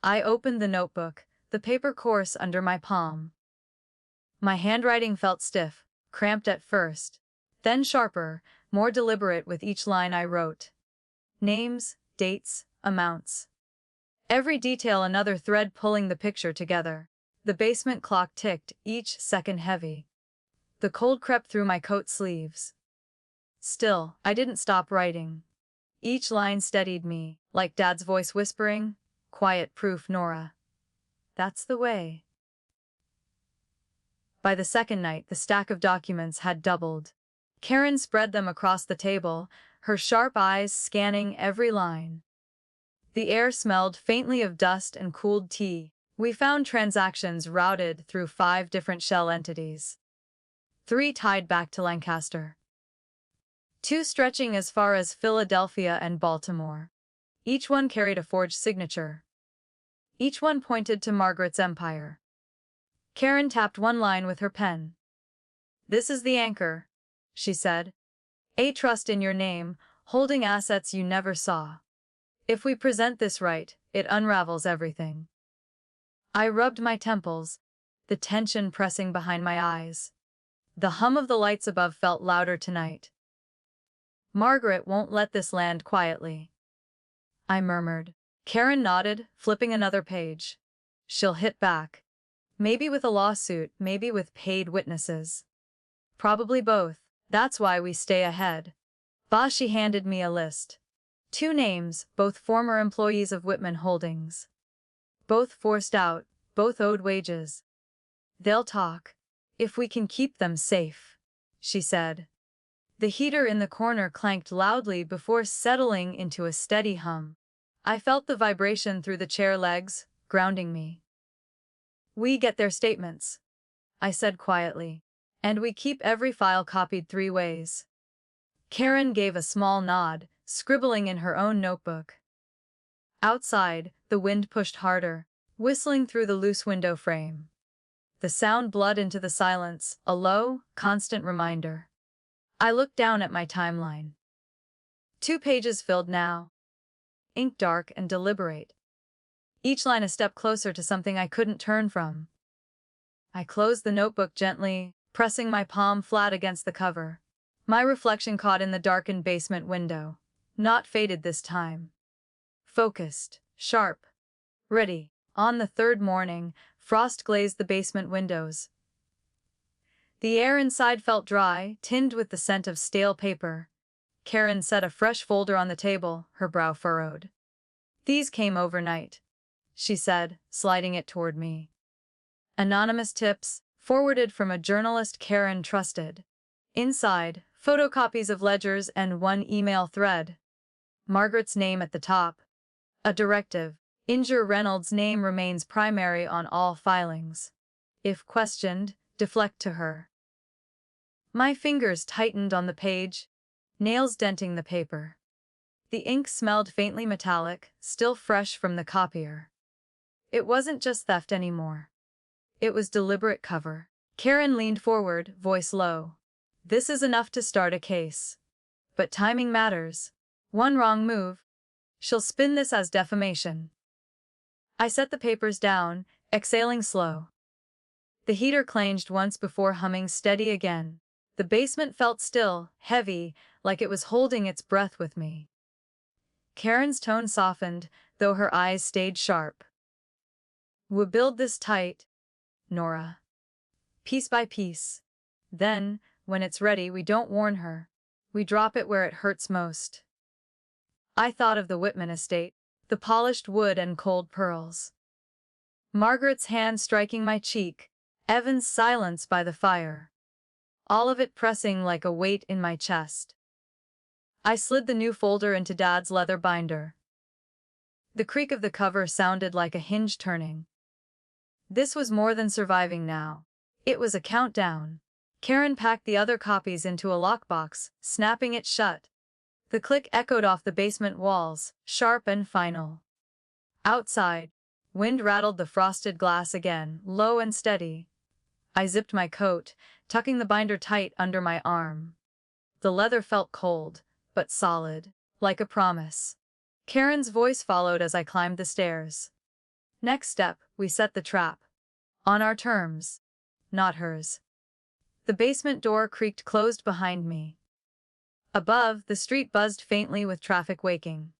I opened the notebook, the paper coarse under my palm. My handwriting felt stiff, cramped at first, then sharper, more deliberate with each line I wrote. Names, dates, amounts. Every detail another thread pulling the picture together. The basement clock ticked, each second heavy. The cold crept through my coat sleeves. Still, I didn't stop writing. Each line steadied me, like Dad's voice whispering, "Quiet proof, Nora. That's the way." By the second night, the stack of documents had doubled. Karen spread them across the table, her sharp eyes scanning every line. The air smelled faintly of dust and cooled tea. We found transactions routed through 5 different shell entities. 3 tied back to Lancaster. 2 stretching as far as Philadelphia and Baltimore. Each one carried a forged signature. Each one pointed to Margaret's empire. Karen tapped one line with her pen. "This is the anchor," she said. "A trust in your name, holding assets you never saw. If we present this right, it unravels everything." I rubbed my temples, the tension pressing behind my eyes. The hum of the lights above felt louder tonight. "Margaret won't let this land quietly," I murmured. Karen nodded, flipping another page. "She'll hit back. Maybe with a lawsuit, maybe with paid witnesses. Probably both. That's why we stay ahead." She handed me a list. 2 names, both former employees of Whitman Holdings. Both forced out, both owed wages. "They'll talk. If we can keep them safe," she said. The heater in the corner clanked loudly before settling into a steady hum. I felt the vibration through the chair legs, grounding me. "We get their statements," I said quietly. "And we keep every file copied 3 ways." Karen gave a small nod, scribbling in her own notebook. Outside, the wind pushed harder, whistling through the loose window frame. The sound bled into the silence, a low, constant reminder. I looked down at my timeline. 2 pages filled now. Ink dark and deliberate. Each line a step closer to something I couldn't turn from. I closed the notebook gently, pressing my palm flat against the cover. My reflection caught in the darkened basement window. Not faded this time. Focused, sharp, ready. On the 3rd morning, frost glazed the basement windows. The air inside felt dry, tinged with the scent of stale paper. Karen set a fresh folder on the table, her brow furrowed. "These came overnight," she said, sliding it toward me. "Anonymous tips, forwarded from a journalist Karen trusted. Inside, photocopies of ledgers and 1 email thread. Margaret's name at the top. A directive. Nora Reynolds' name remains primary on all filings. If questioned, deflect to her." My fingers tightened on the page, nails denting the paper. The ink smelled faintly metallic, still fresh from the copier. It wasn't just theft anymore. It was deliberate cover. Karen leaned forward, voice low. "This is enough to start a case. But timing matters. One wrong move. She'll spin this as defamation." I set the papers down, exhaling slow. The heater clanged once before humming steady again. The basement felt still, heavy, like it was holding its breath with me. Karen's tone softened, though her eyes stayed sharp. "We'll build this tight, Nora. Piece by piece. Then, when it's ready, we don't warn her. We drop it where it hurts most." I thought of the Whitman estate, the polished wood and cold pearls. Margaret's hand striking my cheek, Evan's silence by the fire. All of it pressing like a weight in my chest. I slid the new folder into Dad's leather binder. The creak of the cover sounded like a hinge turning. This was more than surviving now. It was a countdown. Karen packed the other copies into a lockbox, snapping it shut. The click echoed off the basement walls, sharp and final. Outside, wind rattled the frosted glass again, low and steady. I zipped my coat, tucking the binder tight under my arm. The leather felt cold, but solid, like a promise. Karen's voice followed as I climbed the stairs. "Next step, we set the trap. On our terms. Not hers." The basement door creaked closed behind me. Above, the street buzzed faintly with traffic waking.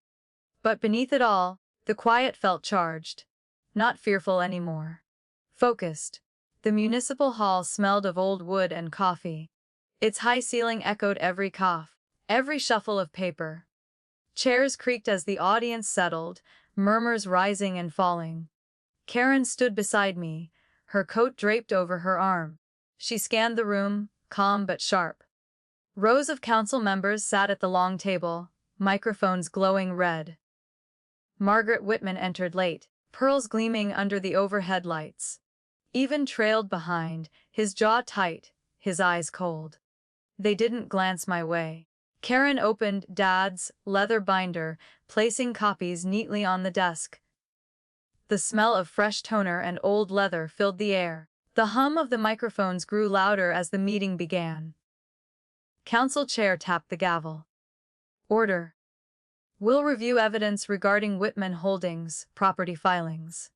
But beneath it all, the quiet felt charged. Not fearful anymore. Focused. The municipal hall smelled of old wood and coffee. Its high ceiling echoed every cough, every shuffle of paper. Chairs creaked as the audience settled, murmurs rising and falling. Karen stood beside me, her coat draped over her arm. She scanned the room, calm but sharp. Rows of council members sat at the long table, microphones glowing red. Margaret Whitman entered late, pearls gleaming under the overhead lights. Evan trailed behind, his jaw tight, his eyes cold. They didn't glance my way. Karen opened Dad's leather binder, placing copies neatly on the desk. The smell of fresh toner and old leather filled the air. The hum of the microphones grew louder as the meeting began. Council chair tapped the gavel. Order. Will review evidence regarding Whitman Holdings property filings.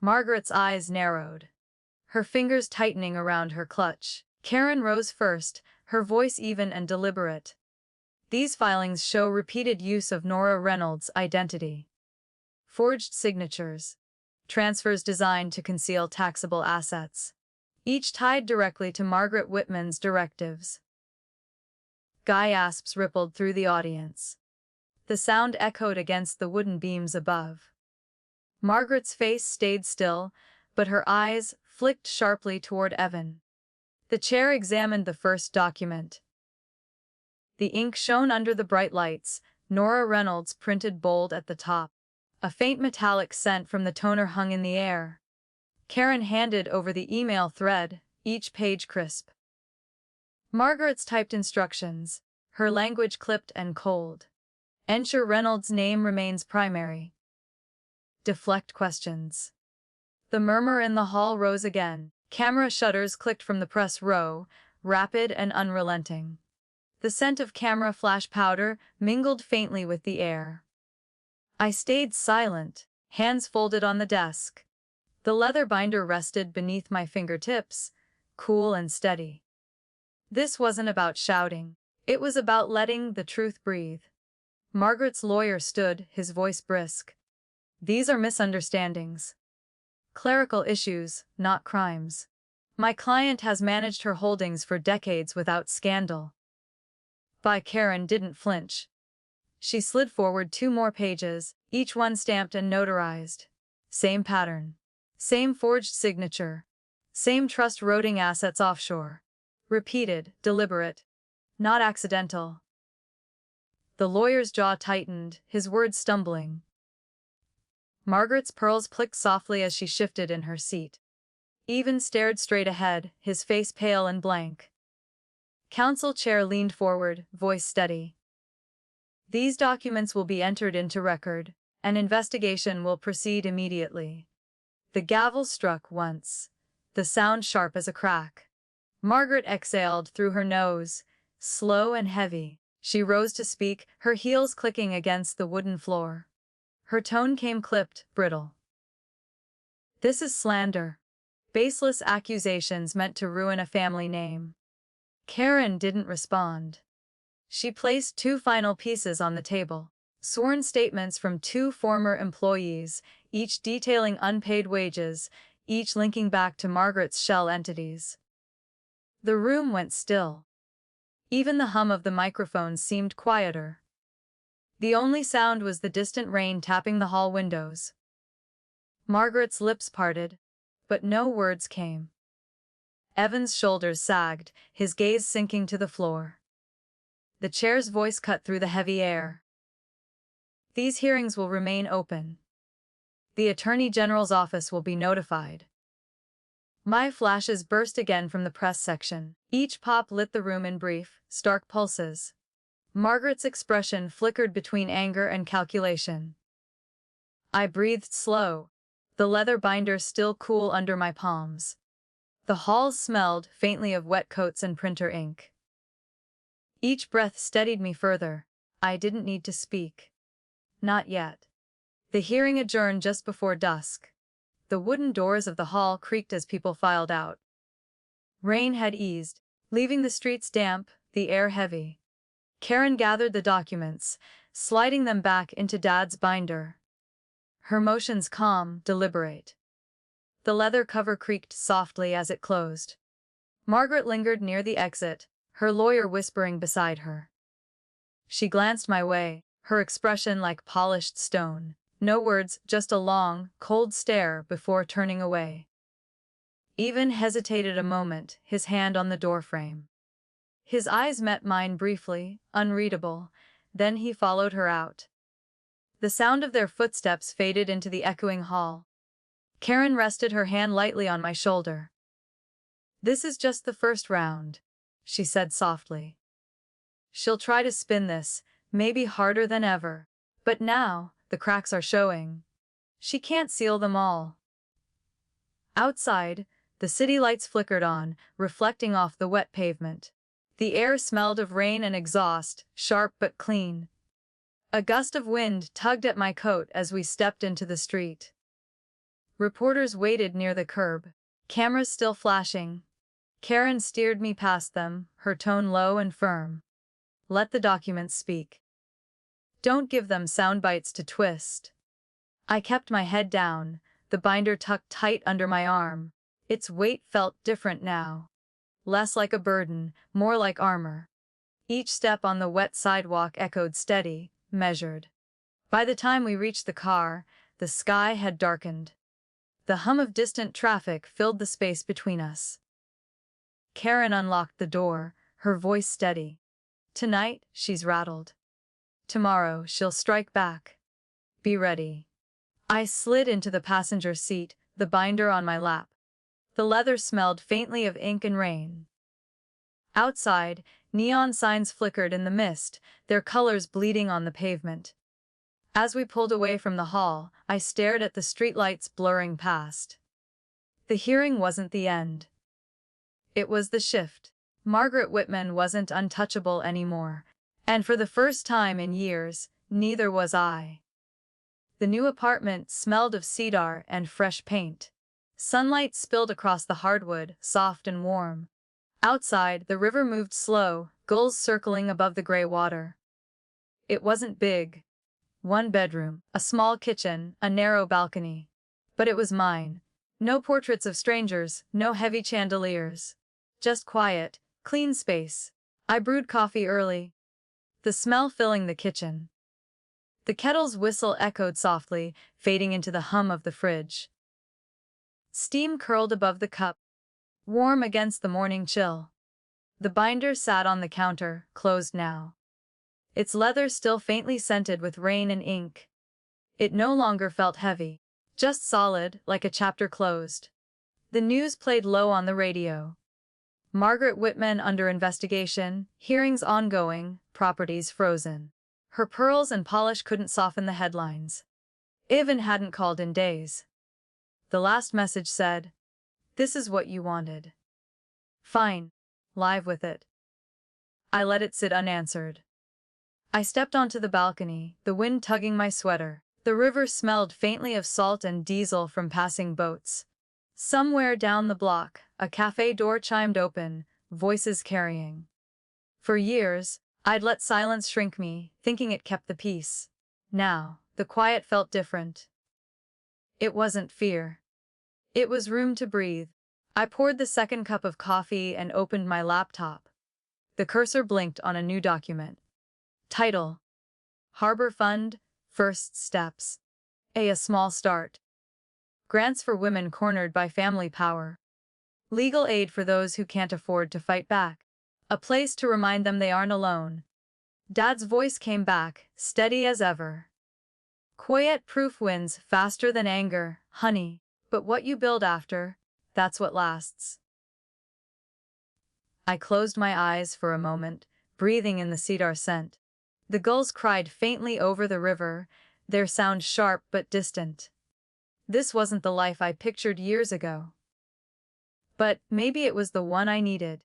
Margaret's eyes narrowed, her fingers tightening around her clutch. Karen rose first, her voice even and deliberate. These filings show repeated use of Nora Reynolds' identity. Forged signatures. Transfers designed to conceal taxable assets. Each tied directly to Margaret Whitman's directives. Gasps rippled through the audience. The sound echoed against the wooden beams above. Margaret's face stayed still, but her eyes flicked sharply toward Evan. The chair examined the first document. The ink shone under the bright lights, Nora Reynolds printed bold at the top. A faint metallic scent from the toner hung in the air. Karen handed over the email thread, each page crisp. Margaret's typed instructions, her language clipped and cold. Ensure Reynolds' name remains primary. Deflect questions. The murmur in the hall rose again. Camera shutters clicked from the press row, rapid and unrelenting. The scent of camera flash powder mingled faintly with the air. I stayed silent, hands folded on the desk. The leather binder rested beneath my fingertips, cool and steady. This wasn't about shouting. It was about letting the truth breathe. Margaret's lawyer stood, his voice brisk. These are misunderstandings. Clerical issues, not crimes. My client has managed her holdings for decades without scandal. Karen didn't flinch. She slid forward 2 more pages, each one stamped and notarized. Same pattern. Same forged signature. Same trust roading assets offshore. Repeated, deliberate. Not accidental. The lawyer's jaw tightened, his words stumbling. Margaret's pearls clicked softly as she shifted in her seat. Evan stared straight ahead, his face pale and blank. Council chair leaned forward, voice steady. These documents will be entered into record. An investigation will proceed immediately. The gavel struck once, the sound sharp as a crack. Margaret exhaled through her nose, slow and heavy. She rose to speak, her heels clicking against the wooden floor. Her tone came clipped, brittle. This is slander. Baseless accusations meant to ruin a family name. Karen didn't respond. She placed 2 final pieces on the table. Sworn statements from 2 former employees, each detailing unpaid wages, each linking back to Margaret's shell entities. The room went still. Even the hum of the microphones seemed quieter. The only sound was the distant rain tapping the hall windows. Margaret's lips parted, but no words came. Evan's shoulders sagged, his gaze sinking to the floor. The chair's voice cut through the heavy air. These hearings will remain open. The Attorney General's office will be notified. My flashes burst again from the press section. Each pop lit the room in brief, stark pulses. Margaret's expression flickered between anger and calculation. I breathed slow, the leather binder still cool under my palms. The hall smelled faintly of wet coats and printer ink. Each breath steadied me further. I didn't need to speak. Not yet. The hearing adjourned just before dusk. The wooden doors of the hall creaked as people filed out. Rain had eased, leaving the streets damp, the air heavy. Karen gathered the documents, sliding them back into Dad's binder. Her motions calm, deliberate. The leather cover creaked softly as it closed. Margaret lingered near the exit, her lawyer whispering beside her. She glanced my way, her expression like polished stone. No words, just a long, cold stare before turning away. Even hesitated a moment, his hand on the doorframe. His eyes met mine briefly, unreadable, then he followed her out. The sound of their footsteps faded into the echoing hall. Karen rested her hand lightly on my shoulder. "This is just the first round," she said softly. "She'll try to spin this, maybe harder than ever. But now, the cracks are showing. She can't seal them all." Outside, the city lights flickered on, reflecting off the wet pavement. The air smelled of rain and exhaust, sharp but clean. A gust of wind tugged at my coat as we stepped into the street. Reporters waited near the curb, cameras still flashing. Karen steered me past them, her tone low and firm. "Let the documents speak. Don't give them sound bites to twist." I kept my head down, the binder tucked tight under my arm. Its weight felt different now. Less like a burden, more like armor. Each step on the wet sidewalk echoed steady, measured. By the time we reached the car, the sky had darkened. The hum of distant traffic filled the space between us. Karen unlocked the door, her voice steady. "Tonight, she's rattled. Tomorrow, she'll strike back. Be ready." I slid into the passenger seat, the binder on my lap. The leather smelled faintly of ink and rain. Outside, neon signs flickered in the mist, their colors bleeding on the pavement. As we pulled away from the hall, I stared at the streetlights blurring past. The hearing wasn't the end. It was the shift. Margaret Whitman wasn't untouchable anymore, and for the first time in years, neither was I. The new apartment smelled of cedar and fresh paint. Sunlight spilled across the hardwood, soft and warm. Outside, the river moved slow, gulls circling above the gray water. It wasn't big. One bedroom, a small kitchen, a narrow balcony. But it was mine. No portraits of strangers, no heavy chandeliers. Just quiet, clean space. I brewed coffee early, the smell filling the kitchen. The kettle's whistle echoed softly, fading into the hum of the fridge. Steam curled above the cup, warm against the morning chill. The binder sat on the counter, closed now. Its leather still faintly scented with rain and ink. It no longer felt heavy, just solid, like a chapter closed. The news played low on the radio. Margaret Whitman under investigation, hearings ongoing, properties frozen. Her pearls and polish couldn't soften the headlines. Ivan hadn't called in days. The last message said, "This is what you wanted. Fine. Live with it." I let it sit unanswered. I stepped onto the balcony, the wind tugging my sweater. The river smelled faintly of salt and diesel from passing boats. Somewhere down the block, a cafe door chimed open, voices carrying. For years, I'd let silence shrink me, thinking it kept the peace. Now, the quiet felt different. It wasn't fear. It was room to breathe. I poured the second cup of coffee and opened my laptop. The cursor blinked on a new document. Title: Harbor Fund, First Steps. A small start. Grants for women cornered by family power. Legal aid for those who can't afford to fight back. A place to remind them they aren't alone. Dad's voice came back, steady as ever. "Quiet proof wins faster than anger, honey. But what you build after, that's what lasts." I closed my eyes for a moment, breathing in the cedar scent. The gulls cried faintly over the river, their sound sharp but distant. This wasn't the life I pictured years ago. But maybe it was the one I needed.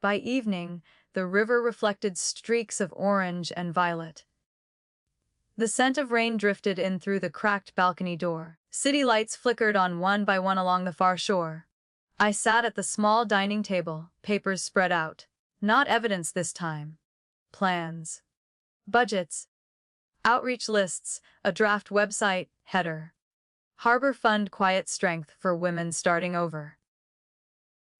By evening, the river reflected streaks of orange and violet. The scent of rain drifted in through the cracked balcony door. City lights flickered on one by one along the far shore. I sat at the small dining table, papers spread out. Not evidence this time. Plans. Budgets. Outreach lists, a draft website, header. Harbor Fund Quiet Strength for Women Starting Over.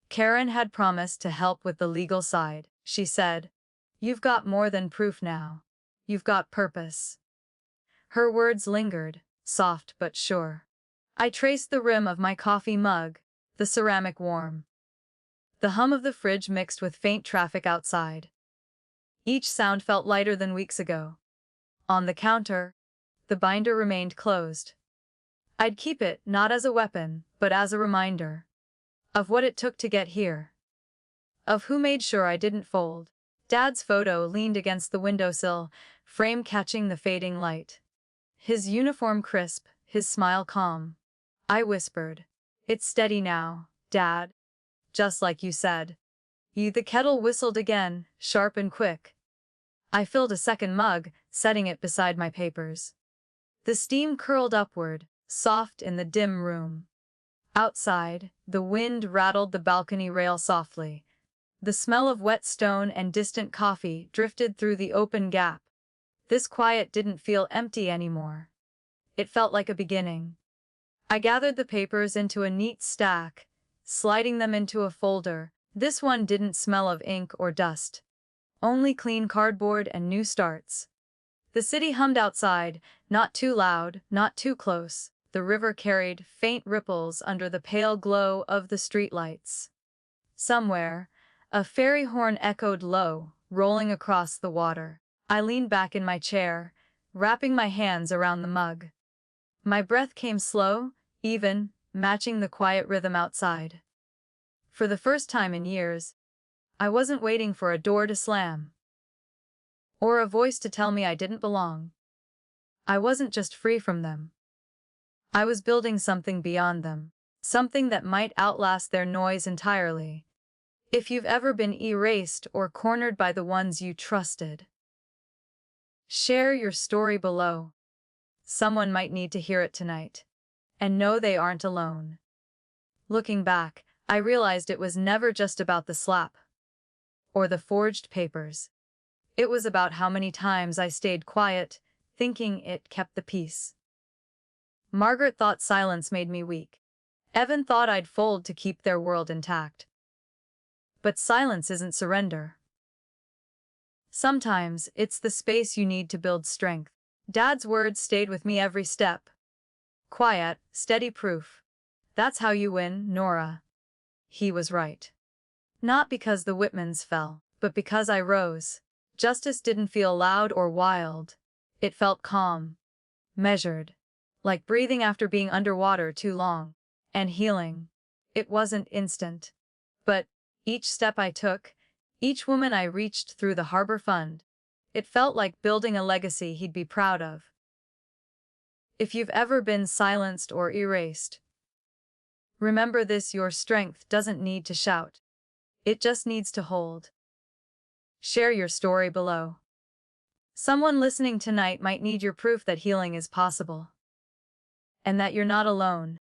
Karen had promised to help with the legal side. She said, "You've got more than proof now. You've got purpose. Her words lingered, soft but sure. I traced the rim of my coffee mug, the ceramic warm. The hum of the fridge mixed with faint traffic outside. Each sound felt lighter than weeks ago. On the counter, the binder remained closed. I'd keep it not as a weapon, but as a reminder of what it took to get here. Of who made sure I didn't fold. Dad's photo leaned against the windowsill, frame catching the fading light. His uniform crisp, his smile calm. I whispered, "It's steady now, Dad. Just like you said." The kettle whistled again, sharp and quick. I filled a second mug, setting it beside my papers. The steam curled upward, soft in the dim room. Outside, the wind rattled the balcony rail softly. The smell of wet stone and distant coffee drifted through the open gap. This quiet didn't feel empty anymore. It felt like a beginning. I gathered the papers into a neat stack, sliding them into a folder. This one didn't smell of ink or dust. Only clean cardboard and new starts. The city hummed outside, not too loud, not too close. The river carried faint ripples under the pale glow of the streetlights. Somewhere, a fairy horn echoed low, rolling across the water. I leaned back in my chair, wrapping my hands around the mug. My breath came slow, even, matching the quiet rhythm outside. For the first time in years, I wasn't waiting for a door to slam or a voice to tell me I didn't belong. I wasn't just free from them. I was building something beyond them, something that might outlast their noise entirely. If you've ever been erased or cornered by the ones you trusted, share your story below. Someone might need to hear it tonight, and know they aren't alone. Looking back, I realized it was never just about the slap or the forged papers. It was about how many times I stayed quiet, thinking it kept the peace. Margaret thought silence made me weak. Evan thought I'd fold to keep their world intact. But silence isn't surrender. Sometimes, it's the space you need to build strength. Dad's words stayed with me every step. Quiet, steady proof. That's how you win, Nora. He was right. Not because the Whitmans fell, but because I rose. Justice didn't feel loud or wild. It felt calm, measured, like breathing after being underwater too long. And healing. It wasn't instant. But each step I took, each woman I reached through the Harbor Fund, it felt like building a legacy he'd be proud of. If you've ever been silenced or erased, remember this: your strength doesn't need to shout. It just needs to hold. Share your story below. Someone listening tonight might need your proof that healing is possible. And that you're not alone.